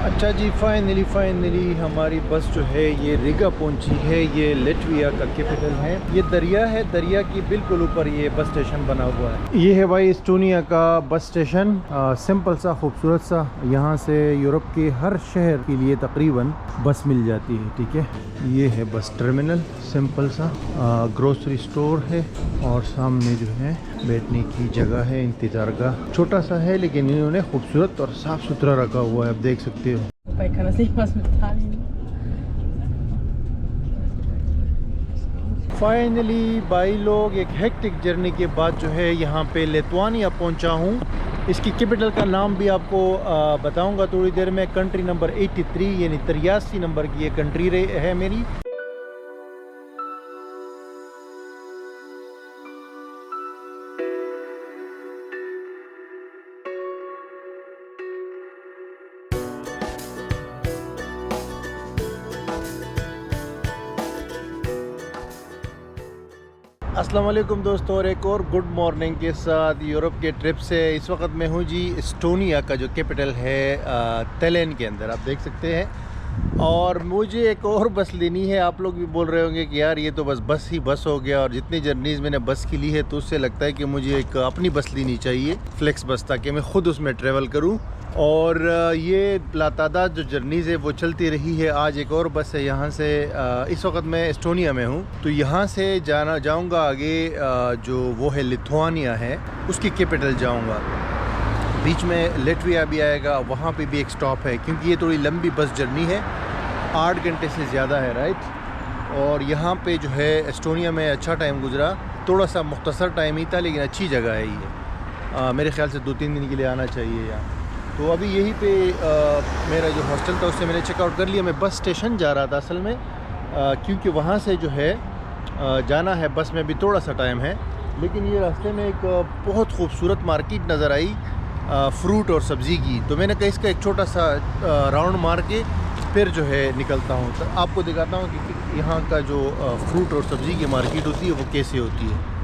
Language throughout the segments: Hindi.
अच्छा जी, फाइनली हमारी बस जो है ये रिगा पहुंची है। ये लैटविया का कैपिटल है। ये दरिया है, दरिया की बिल्कुल ऊपर ये बस स्टेशन बना हुआ है। ये है भाई एस्टोनिया का बस स्टेशन। सिंपल सा, खूबसूरत सा। यहाँ से यूरोप के हर शहर के लिए तकरीबन बस मिल जाती है। ठीक है, ये है बस टर्मिनल, सिंपल सा। ग्रोसरी स्टोर है और सामने जो है बैठने की जगह है, इंतजार का। छोटा सा है लेकिन इन्होंने खूबसूरत और साफ सुथरा रखा हुआ है, आप देख सकते हो। Ich kann das nicht was mitteilen. Finally भाई लोग, एक हेक्टिक जर्नी के बाद जो है यहाँ पे लिथुआनिया पहुँचा हूँ। इसकी कैपिटल का नाम भी आपको बताऊँगा थोड़ी देर में। कंट्री नंबर 83 यानी 83 नंबर की ये कंट्री है मेरी। अस्सलाम वालेकुम दोस्तों, और एक और गुड मॉर्निंग के साथ यूरोप के ट्रिप से इस वक्त मैं हूँ जी एस्टोनिया का जो कैपिटल है तैलेन के अंदर, आप देख सकते हैं। और मुझे एक और बस लेनी है। आप लोग भी बोल रहे होंगे कि यार ये तो बस ही बस हो गया, और जितनी जर्नीज़ मैंने बस की ली है तो उससे लगता है कि मुझे एक अपनी बस लेनी चाहिए, फ्लेक्स बस, ताकि मैं ख़ुद उसमें ट्रैवल करूँ। और ये लातादाद जो जर्नीज़ है वो चलती रही है। आज एक और बस है यहाँ से। इस वक्त मैं एस्टोनिया में हूँ, तो यहाँ से जाऊँगा आगे। जो वो है लिथुआनिया है, उसकी कैपिटल जाऊँगा। बीच में लैटविया भी आएगा, वहाँ पे भी एक स्टॉप है, क्योंकि ये थोड़ी लंबी बस जर्नी है, 8 घंटे से ज़्यादा है, राइट। और यहाँ पे जो है एस्टोनिया में अच्छा टाइम गुजरा। थोड़ा सा मुख्तसर टाइम ही था, लेकिन अच्छी जगह है ये। मेरे ख्याल से 2-3 दिन के लिए आना चाहिए यहाँ। तो अभी यहीं पे मेरा जो हॉस्टल था उससे मैंने चेकआउट कर लिया। मैं बस स्टेशन जा रहा था असल में, क्योंकि वहाँ से जो है जाना है बस में भी थोड़ा सा टाइम है। लेकिन ये रास्ते में एक बहुत खूबसूरत मार्केट नज़र आई फ्रूट और सब्ज़ी की, तो मैंने कहा इसका एक छोटा सा राउंड मार के फिर जो है निकलता हूँ। तो आपको दिखाता हूँ कि यहाँ का जो फ्रूट और सब्ज़ी की मार्केट होती है वो कैसे होती है।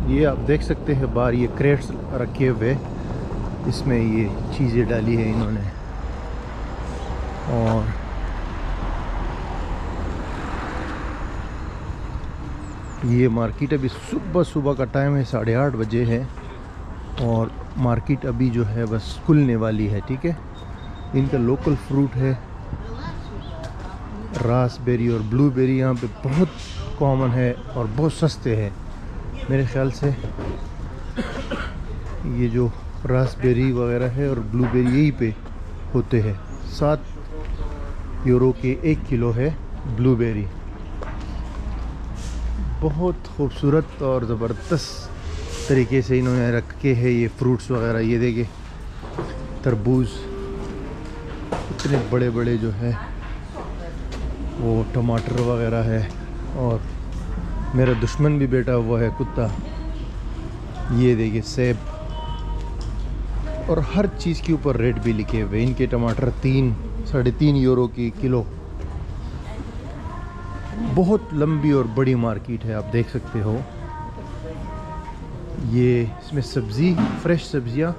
ये आप देख सकते हैं बाहर ये क्रेट्स रखे हुए, इसमें ये चीज़ें डाली है इन्होंने। और ये मार्केट अभी सुबह का टाइम है, 8:30 बजे है, और मार्केट अभी जो है बस खुलने वाली है। ठीक है, इनका लोकल फ्रूट है रास्पबेरी और ब्लूबेरी, यहाँ पे बहुत कॉमन है और बहुत सस्ते हैं। मेरे ख्याल से ये जो रास्पबेरी वगैरह है और ब्लूबेरी यहीं पे होते हैं। 7 यूरो के 1 किलो है ब्लूबेरी। बहुत खूबसूरत और ज़बरदस्त तरीके से इन्होंने रखे हैं ये फ्रूट्स वगैरह। ये देखिए तरबूज इतने बड़े बड़े जो है, वो टमाटर वगैरह है, और मेरा दुश्मन भी बैठा हुआ है कुत्ता। ये देखिए सेब, और हर चीज़ के ऊपर रेट भी लिखे हुए। इनके टमाटर 3-3.5 यूरो की किलो। बहुत लंबी और बड़ी मार्केट है, आप देख सकते हो। ये इसमें सब्ज़ी, फ्रेश सब्ज़ियाँ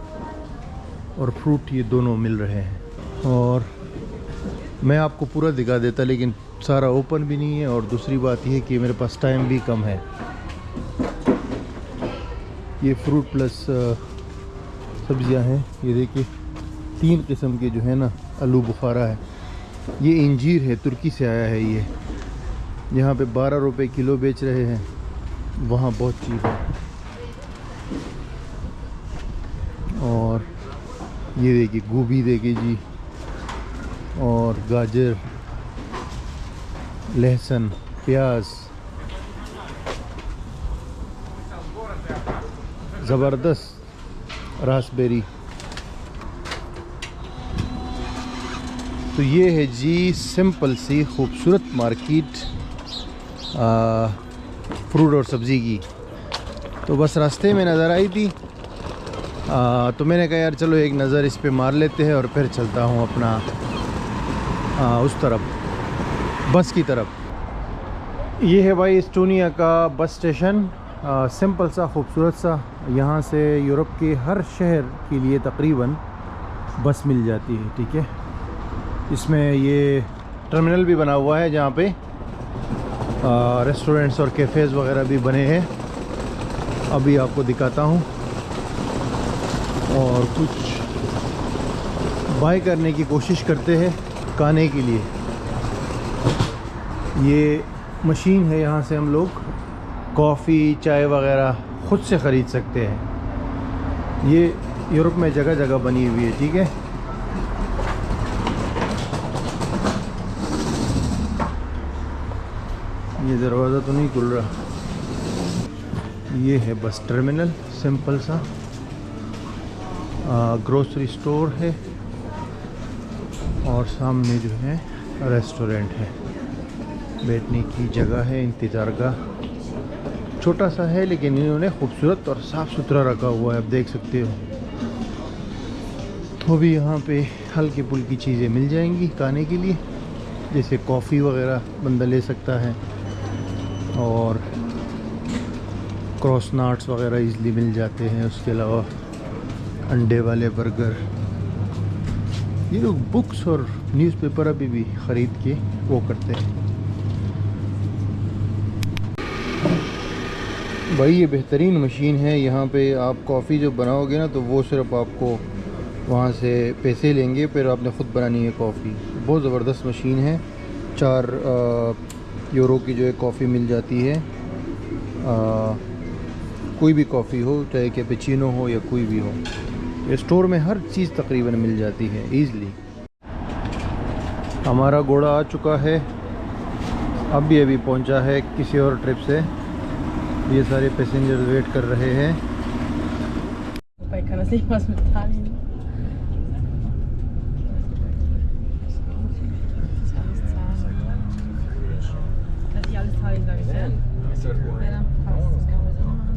और फ्रूट ये दोनों मिल रहे हैं। और मैं आपको पूरा दिखा देता, लेकिन सारा ओपन भी नहीं है, और दूसरी बात यह है कि मेरे पास टाइम भी कम है। ये फ्रूट प्लस सब्जियां हैं। ये देखिए 3 किस्म के जो है ना, आलू बुखारा है, ये इंजीर है, तुर्की से आया है। ये यहाँ पे 12 रुपए किलो बेच रहे हैं, वहाँ बहुत चीप है। और ये देखिए गोभी देखिए जी, और गाजर, लहसुन, प्याज, ज़बरदस्त रास्पबेरी। तो ये है जी सिंपल सी खूबसूरत मार्केट फ्रूट और सब्ज़ी की। तो बस रास्ते में नज़र आई थी, तो मैंने कहा यार चलो एक नज़र इस पे मार लेते हैं, और फिर चलता हूँ अपना उस तरफ, बस की तरफ। ये है भाई एस्टोनिया का बस स्टेशन। सिंपल सा खूबसूरत सा, यहाँ से यूरोप के हर शहर के लिए तकरीबन बस मिल जाती है। ठीक है, इसमें ये टर्मिनल भी बना हुआ है जहाँ पे रेस्टोरेंट्स और कैफ़ेज़ वगैरह भी बने हैं। अभी आपको दिखाता हूँ और कुछ बाय करने की कोशिश करते हैं खाने के लिए। ये मशीन है, यहाँ से हम लोग कॉफ़ी चाय वगैरह ख़ुद से ख़रीद सकते हैं। ये यूरोप में जगह जगह बनी हुई है। ठीक है, ये दरवाज़ा तो नहीं खुल रहा। ये है बस टर्मिनल, सिंपल सा ग्रोसरी स्टोर है और सामने जो है रेस्टोरेंट है। बैठने की जगह है, इंतज़ार का छोटा सा है, लेकिन इन्होंने खूबसूरत और साफ़ सुथरा रखा हुआ है, आप देख सकते हो। तो भी यहाँ पे हल्की फुल्की चीज़ें मिल जाएंगी खाने के लिए, जैसे कॉफ़ी वगैरह बंदा ले सकता है और क्रॉस नट्स वगैरह इजली मिल जाते हैं। उसके अलावा अंडे वाले बर्गर, ये लोग बुक्स और न्यूज़पेपर अभी भी ख़रीद के वो करते हैं। भाई ये बेहतरीन मशीन है। यहाँ पे आप कॉफ़ी जो बनाओगे ना, तो वो सिर्फ आपको वहाँ से पैसे लेंगे, फिर आपने ख़ुद बनानी है कॉफ़ी। बहुत ज़बरदस्त मशीन है। 4 यूरो की जो है कॉफ़ी मिल जाती है। कोई भी कॉफ़ी हो, चाहे कैपेचिनो हो या कोई भी हो, स्टोर में हर चीज़ तकरीबन मिल जाती है ईज़िली। हमारा घोड़ा आ चुका है, अभी पहुंचा है किसी और ट्रिप से। ये सारे पैसेंजर वेट कर रहे हैं। Ich kann das nicht was mit Tallinn. Das alles zahlen. Dass ich alles Tallinn sage, ja? Ja, dann passt. Das kann man so machen.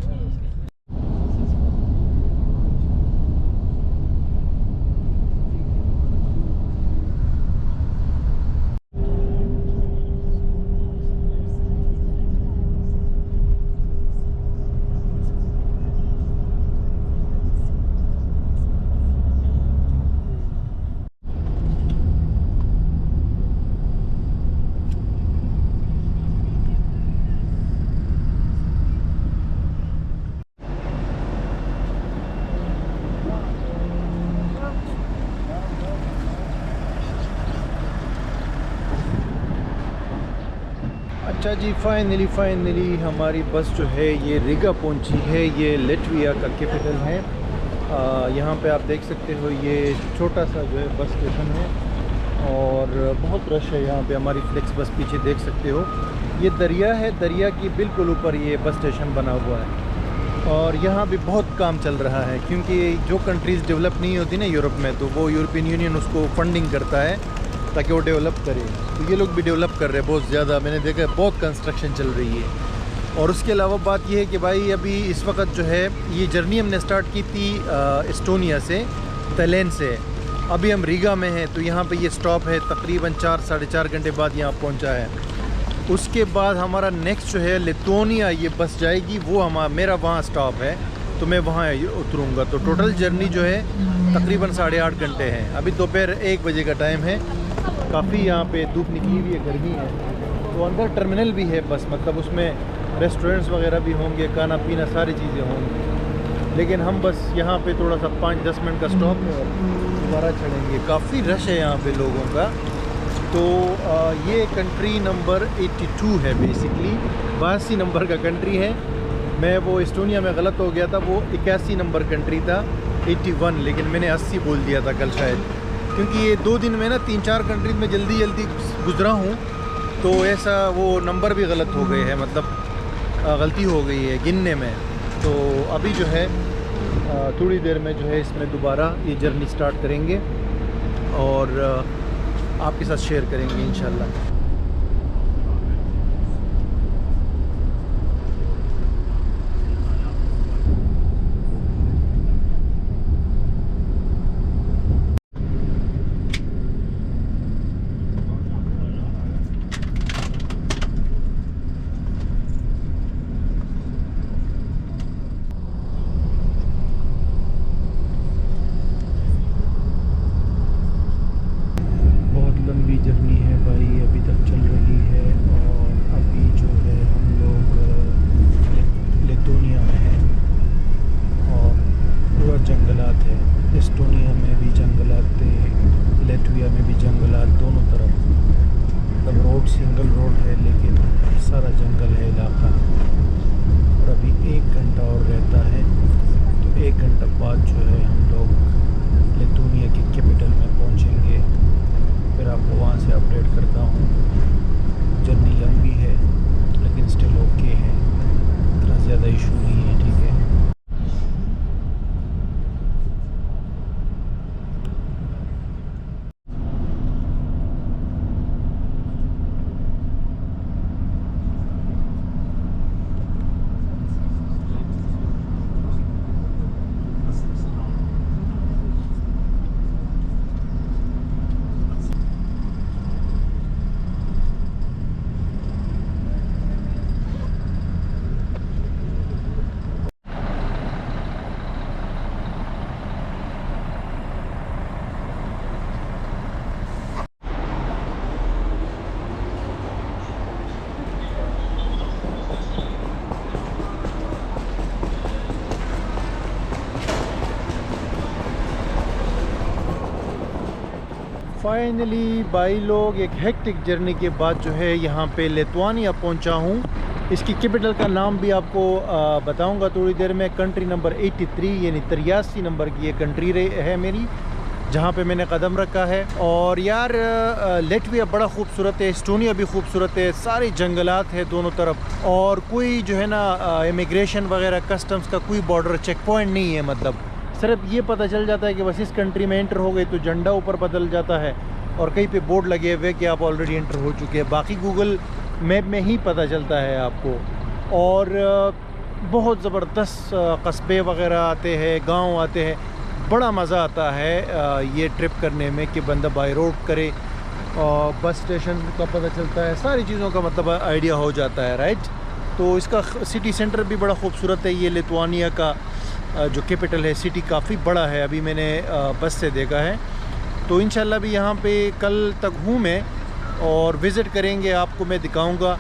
अच्छा जी, फाइनली हमारी बस जो है ये रिगा पहुंची है। ये लैटविया का कैपिटल है। यहाँ पे आप देख सकते हो, ये छोटा सा जो है बस स्टेशन है और बहुत रश है यहाँ पे। हमारी फ्लेक्स बस पीछे देख सकते हो। ये दरिया है, दरिया की बिल्कुल ऊपर ये बस स्टेशन बना हुआ है और यहाँ भी बहुत काम चल रहा है, क्योंकि जो कंट्रीज़ डेवलप नहीं होती ना यूरोप में, तो वो यूरोपियन यूनियन उसको फंडिंग करता है ताकि वो डेवलप करे। तो ये लोग भी डेवलप कर रहे हैं बहुत ज़्यादा। मैंने देखा है बहुत कंस्ट्रक्शन चल रही है। और उसके अलावा बात ये है कि भाई अभी इस वक्त जो है ये जर्नी हमने स्टार्ट की थी एस्टोनिया से, तलेन से। अभी हम रीगा में हैं, तो यहाँ पे ये स्टॉप है। तकरीबन 4 साढ़े 4 घंटे बाद यहाँ पहुँचा है। उसके बाद हमारा नेक्स्ट जो है लिथुआनिया ये बस जाएगी, वो मेरा वहाँ स्टॉप है, तो मैं वहाँ उतरूँगा। तो टोटल जर्नी जो है तकरीबन 8.5 घंटे हैं। अभी दोपहर 1 बजे का टाइम है। काफ़ी यहाँ पे धूप निकली हुई है, गर्मी है। तो अंदर टर्मिनल भी है बस, मतलब उसमें रेस्टोरेंट्स वगैरह भी होंगे, खाना पीना सारी चीज़ें होंगी। लेकिन हम बस यहाँ पे थोड़ा सा 5-10 मिनट का स्टॉप है और दोबारा चढ़ेंगे। काफ़ी रश है यहाँ पे लोगों का। तो ये कंट्री नंबर 82 है बेसिकली, 82 नंबर का कंट्री है। मैं वो एस्टोनिया में गलत हो गया था, वो 81 नंबर कंट्री था, 81, लेकिन मैंने 80 बोल दिया था कल शायद, क्योंकि ये 2 दिन में ना 3-4 कंट्रीज में जल्दी गुजरा हूँ, तो ऐसा वो नंबर भी गलत हो गए हैं, मतलब गलती हो गई है गिनने में। तो अभी जो है थोड़ी देर में जो है इसमें दोबारा ये जर्नी स्टार्ट करेंगे और आपके साथ शेयर करेंगे इंशाल्लाह। एस्टोनिया में भी जंगलात थे, लेटविया में भी जंगलात, दोनों तरफ मतलब रोड सिंगल रोड है लेकिन सारा जंगल है इलाका। और अभी 1 घंटा और रहता है, तो 1 घंटा बाद जो है हम लोग लिथुआनिया की कैपिटल में पहुंचेंगे। फिर आपको वहां से अपडेट करता हूँ। जर्नी लंबी है लेकिन स्टिल ओके है, इतना ज़्यादा इशू नहीं है, ठीक है। फाइनली भाई लोग एक हेक्टिक जर्नी के बाद जो है यहाँ पे लिथुआनिया पहुँचा हूँ। इसकी कैपिटल का नाम भी आपको बताऊँगा थोड़ी देर में। कंट्री नंबर 83 यानी 83 नंबर की ये कंट्री है मेरी, जहाँ पे मैंने कदम रखा है। और यार लेटविया बड़ा खूबसूरत है, एस्टोनिया भी खूबसूरत है, सारे जंगलात है दोनों तरफ। और कोई जो है ना इमिग्रेशन वगैरह कस्टम्स का कोई बॉर्डर चेक पॉइंट नहीं है। मतलब सिर्फ ये पता चल जाता है कि बस इस कंट्री में एंटर हो गए तो झंडा ऊपर बदल जाता है और कहीं पे बोर्ड लगे हुए कि आप ऑलरेडी एंटर हो चुके हैं। बाकी गूगल मैप में ही पता चलता है आपको। और बहुत ज़बरदस्त कस्बे वगैरह आते हैं, गांव आते हैं, बड़ा मज़ा आता है ये ट्रिप करने में कि बंदा बाई रोड करे। बस स्टेशन का पता चलता है, सारी चीज़ों का मतलब आइडिया हो जाता है, राइट। तो इसका सिटी सेंटर भी बड़ा खूबसूरत है। ये लिथुआनिया का जो कैपिटल है, सिटी काफ़ी बड़ा है, अभी मैंने बस से देखा है। तो इंशाल्लाह भी यहाँ पे कल तक हूँ मैं और विज़िट करेंगे, आपको मैं दिखाऊंगा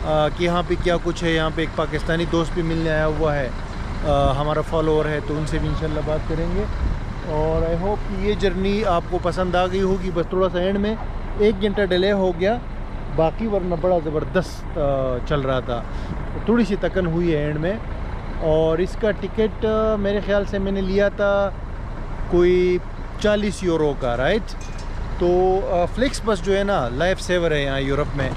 कि यहाँ पे क्या कुछ है। यहाँ पे एक पाकिस्तानी दोस्त भी मिलने आया हुआ है, हमारा फॉलोअर है, तो उनसे भी इंशाल्लाह बात करेंगे। और आई होप कि ये जर्नी आपको पसंद आ गई होगी। बस थोड़ा सा एंड में 1 घंटा डिले हो गया, बाकी वरना बड़ा ज़बरदस्त चल रहा था। तो थोड़ी सी तकन हुई है एंड में। और इसका टिकट मेरे ख्याल से मैंने लिया था कोई 40 यूरो का, राइट। तो फ्लिक्स बस जो है ना लाइफ सेवर है यहाँ यूरोप में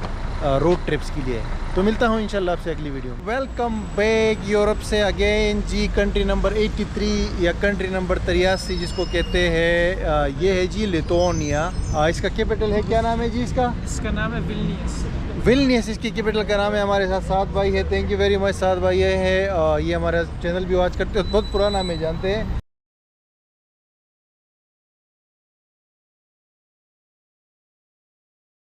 रोड ट्रिप्स के लिए। तो मिलता हूँ इंशाल्लाह आपसे अगली वीडियो में। वेलकम बैक यूरोप से अगेन जी। कंट्री नंबर 83 या कंट्री नंबर 83 जिसको कहते हैं, ये है जी लिथुआनिया। इसका कैपिटल है, क्या नाम है जी इसका? इसका नाम है विल्नियस। विल्नियस इसकी कैपिटल का नाम है। हमारे साथ साद भाई है, थैंक यू वेरी मच साद भाई। ये है ये हमारा चैनल भी वॉच करते हो, बहुत पुराना हमें जानते हैं।